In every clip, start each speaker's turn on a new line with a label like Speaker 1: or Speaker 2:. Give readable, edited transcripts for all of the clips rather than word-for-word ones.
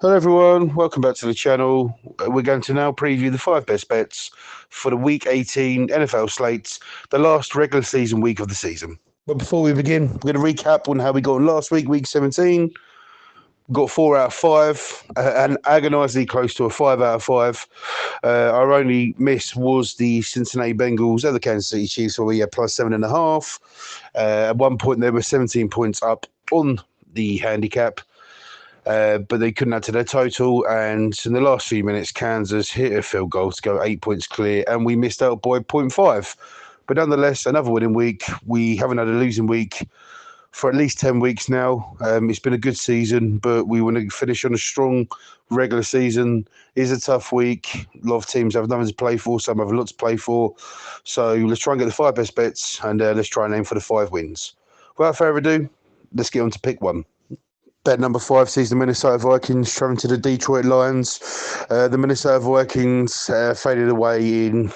Speaker 1: Hello everyone, welcome back to the channel. We're going to now preview the 5 best bets for the Week 18 NFL slates, the last regular season week of the season. But before we begin, we're going to recap on how we got on last week, Week 17. Got 4 out of 5, and agonisingly close to a 5 out of 5. Our only miss was the Cincinnati Bengals and the Kansas City Chiefs, where we had plus 7.5. At one point, they were 17 points up on the handicap. But they couldn't add to their total. And in the last few minutes, Kansas hit a field goal to go 8 points clear, and we missed out by 0.5. But nonetheless, another winning week. We haven't had a losing week for at least 10 weeks now. It's been a good season, but we want to finish on a strong regular season. It's a tough week. A lot of teams have nothing to play for. Some have a lot to play for. So let's try and get the 5 best bets, and let's try and aim for the 5 wins. Without further ado, let's get on to pick one. Bet number 5 sees the Minnesota Vikings traveling to the Detroit Lions. The Minnesota Vikings faded away in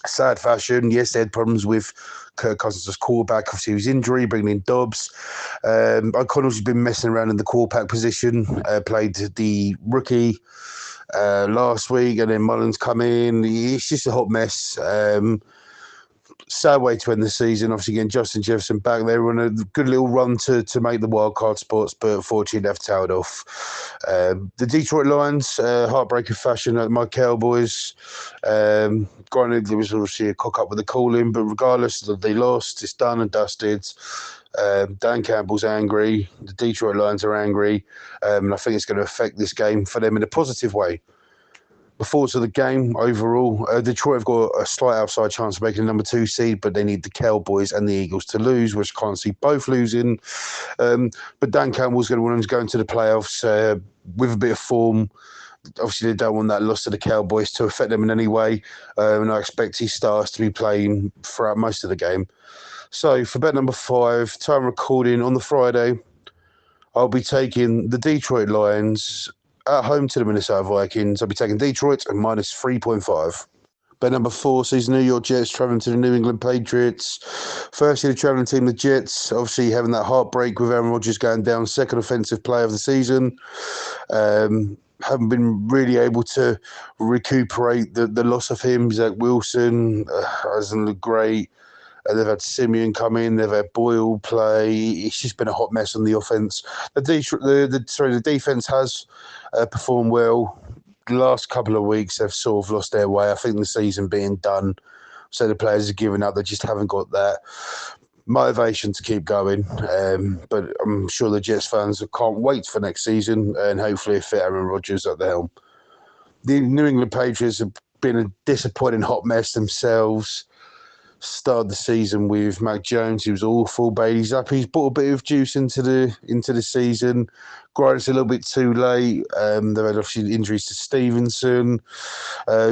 Speaker 1: sad fashion. Yes, they had problems with Kirk Cousins as quarterback. Obviously, his injury, bringing in Dobbs. O'Connell's been messing around in the quarterback position. Played the rookie last week, and then Mullins come in. It's just a hot mess. Sad way to end the season. Obviously, getting Justin Jefferson back, they were on a good little run to make the wild card spots, but unfortunately left tailed off. The Detroit Lions, heartbreaking fashion at my Cowboys. Granted, there was obviously a cock up with the calling, but regardless, they lost. It's done and dusted. Dan Campbell's angry. The Detroit Lions are angry. And I think it's going to affect this game for them in a positive way. The thoughts of the game overall, Detroit have got a slight outside chance of making the number 2 seed, but they need the Cowboys and the Eagles to lose, which I can't see both losing. But Dan Campbell's going to want them to go into the playoffs with a bit of form. Obviously, they don't want that loss to the Cowboys to affect them in any way, and I expect his stars to be playing throughout most of the game. So for bet number 5, time recording on the Friday, I'll be taking the Detroit Lions at home to the Minnesota Vikings. I'll be taking Detroit and minus 3.5. Bet number 4 sees New York Jets traveling to the New England Patriots. Firstly, the traveling team, the Jets, obviously having that heartbreak with Aaron Rodgers going down, second offensive player of the season. Haven't been really able to recuperate the loss of him. Zach Wilson hasn't looked great. They've had Simeon come in. They've had Boyle play. It's just been a hot mess on the offense. The defense has performed well. The last couple of weeks, they've sort of lost their way. I think the season being done, so the players are giving up. They just haven't got that motivation to keep going. But I'm sure the Jets fans can't wait for next season, and hopefully a fit Aaron Rodgers at the helm. The New England Patriots have been a disappointing hot mess themselves. Started the season with Mac Jones. He was awful. Bailey's up. He's brought a bit of juice into the season. Granted, it's a little bit too late. They've had obviously injuries to Stevenson.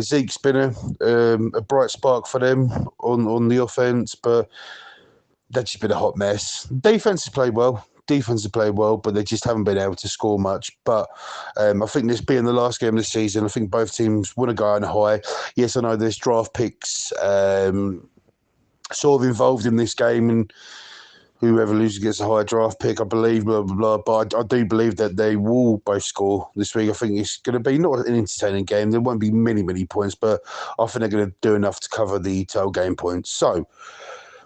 Speaker 1: Zeke's been a bright spark for them on the offense, but that's just been a hot mess. Defense has played well. But they just haven't been able to score much. But I think this being the last game of the season, I think both teams want to go on high. Yes, I know there's draft picks sort of involved in this game, and whoever loses gets a higher draft pick, I believe, blah, blah, blah. But I do believe that they will both score this week. I think it's going to be not an entertaining game. There won't be many points, but I think they're going to do enough to cover the total game points. So,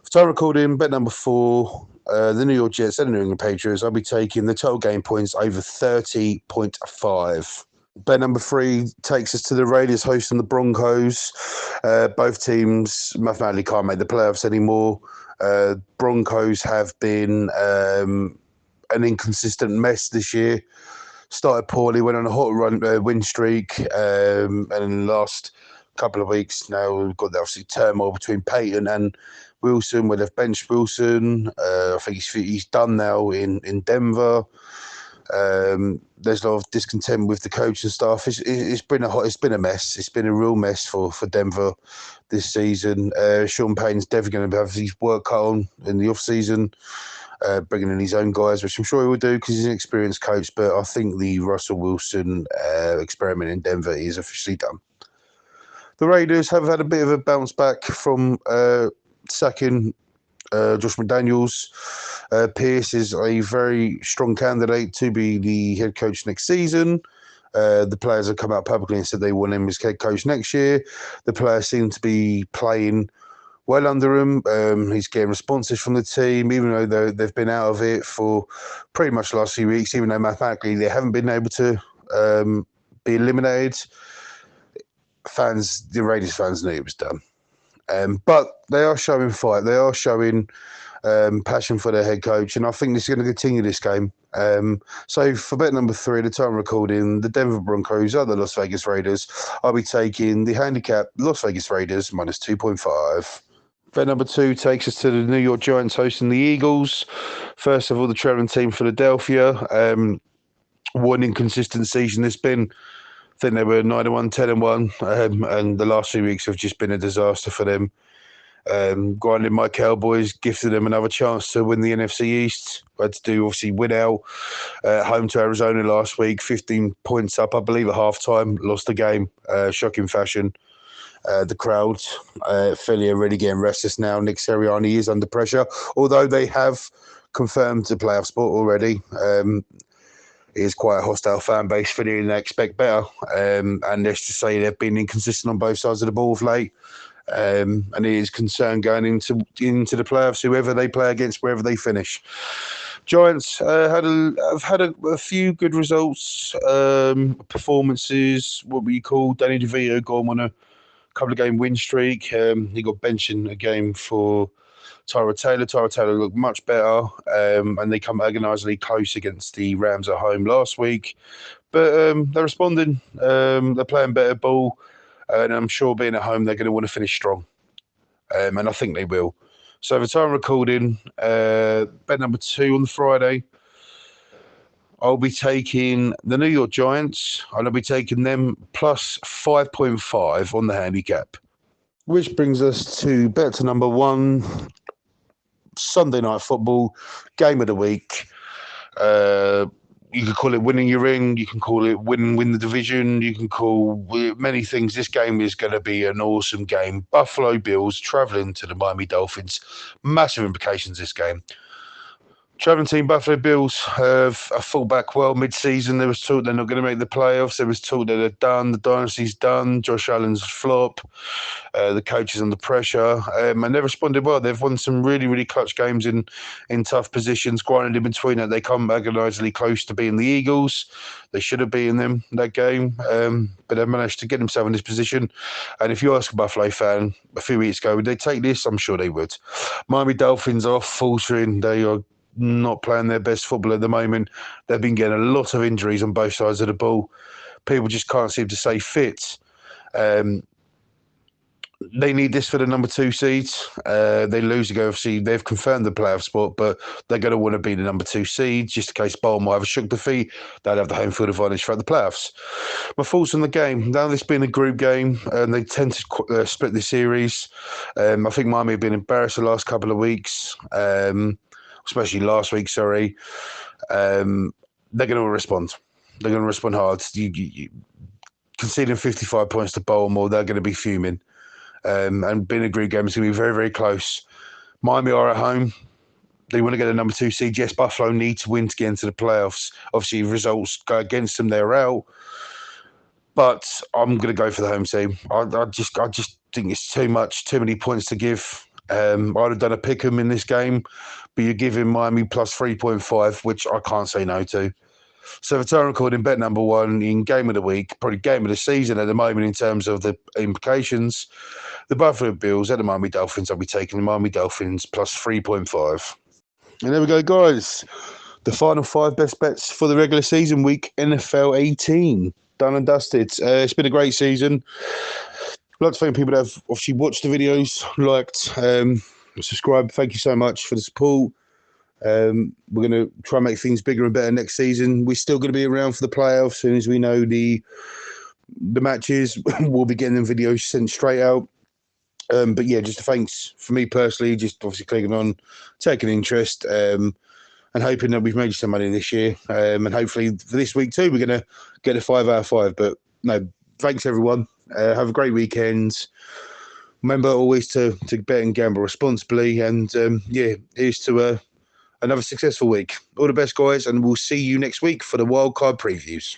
Speaker 1: for time recording, bet number 4, the New York Jets and the New England Patriots, I'll be taking the total game points over 30.5. Bet number 3 takes us to the Raiders hosting the Broncos. Both teams mathematically can't make the playoffs anymore. Broncos have been an inconsistent mess this year. Started poorly, went on a hot win streak, and in the last couple of weeks now we've got obviously turmoil between Peyton and Wilson, where they've benched Wilson. I think he's done now in Denver. There's a lot of discontent with the coaching staff. It's been a mess. It's been a real mess for Denver this season. Sean Payton's definitely going to have his work cut on in the off season, bringing in his own guys, which I'm sure he will do because he's an experienced coach. But I think the Russell Wilson experiment in Denver is officially done. The Raiders have had a bit of a bounce back from sacking Josh McDaniels. Pierce is a very strong candidate to be the head coach next season. The players have come out publicly and said they want him as head coach next year. The players seem to be playing well under him. He's getting responses from the team, even though they've been out of it for pretty much the last few weeks, even though mathematically they haven't been able to be eliminated. The Raiders fans knew it was done. But they are showing fight. They are showing passion for their head coach, and I think this is going to continue this game. So for bet number 3, the time recording, the Denver Broncos are the Las Vegas Raiders. I'll be taking the handicap Las Vegas Raiders minus 2.5. Bet number 2 takes us to the New York Giants hosting the Eagles. First of all, the traveling team, Philadelphia. One inconsistent season it's been. I think they were 9-1, 10-1, and the last 3 weeks have just been a disaster for them. Grinding my Cowboys gifted them another chance to win the NFC East. Had to do, obviously, win out home to Arizona last week, 15 points up, I believe, at halftime. Lost the game, shocking fashion. The crowd, Philly are really getting restless now. Nick Sirianni is under pressure, although they have confirmed the playoff spot already. It is quite a hostile fan base, Philly, and they expect better. And let's just say they've been inconsistent on both sides of the ball of late. And it is concern going into the playoffs, whoever they play against, wherever they finish. Giants have had a few good results, performances. What we call Danny DeVito gone on a couple of game win streak. He got benched in a game for Tyrod Taylor. Tyrod Taylor looked much better, and they come agonisingly close against the Rams at home last week. But they're responding. They're playing better ball, and I'm sure being at home, they're going to want to finish strong. And I think they will. So the time recording, bet number 2 on the Friday, I'll be taking the New York Giants, and I'll be taking them plus 5.5 on the handicap. Which brings us to bet to number 1, Sunday Night Football, game of the week. You could call it winning your ring. You can call it win the division. You can call it many things. This game is going to be an awesome game. Buffalo Bills traveling to the Miami Dolphins. Massive implications this game. Traveling team Buffalo Bills have a fullback well mid-season. There was talk they're not going to make the playoffs. There was talk that they're done. The dynasty's done. Josh Allen's flop. The coach is under pressure. And they've responded well. They've won some really, really clutch games in tough positions. Grinded in between that, they come agonisingly close to beating the Eagles. They should have beaten them that game. But they've managed to get themselves in this position. And if you ask a Buffalo fan a few weeks ago, would they take this? I'm sure they would. Miami Dolphins are faltering. They are not playing their best football at the moment. They've been getting a lot of injuries on both sides of the ball. People just can't seem to stay fit. They need this for the number 2 seeds. They lose to go. Obviously, they've confirmed the playoff spot, but they're going to want to be the number 2 seed just in case Baltimore have a shook defeat. They'll have the home field advantage throughout the playoffs. My thoughts on the game. Now, this being a group game, and they tend to split the series. I think Miami have been embarrassed the last couple of weeks. Especially last week, sorry. They're going to respond. They're going to respond hard. Conceding 55 points to Baltimore, they're going to be fuming. And being a group game is going to be very, very close. Miami are at home. They want to get the number 2 seed. Yes, Buffalo need to win to get into the playoffs. Obviously, results go against them, they're out. But I'm going to go for the home team. I just think it's too many points to give. I'd have done a pick 'em in this game, but you're giving Miami plus 3.5, which I can't say no to. So the time recording, bet number 1 in game of the week, probably game of the season at the moment in terms of the implications. The Buffalo Bills at the Miami Dolphins. I'll be taking the Miami Dolphins plus 3.5. And there we go, guys. The final 5 best bets for the regular season week, NFL 18. Done and dusted. It's been a great season. I'd like to thank people that have obviously watched the videos, liked, subscribed. Thank you so much for the support. We're going to try and make things bigger and better next season. We're still going to be around for the playoffs. As soon as we know the matches, we'll be getting them videos sent straight out. But yeah, just a thanks for me personally, just obviously clicking on, taking interest, and hoping that we've made you some money this year. And hopefully for this week too, we're going to get a 5 out of 5. But no, thanks everyone. Have a great weekend. Remember always to bet and gamble responsibly. And here's to another successful week. All the best, guys, and we'll see you next week for the wildcard previews.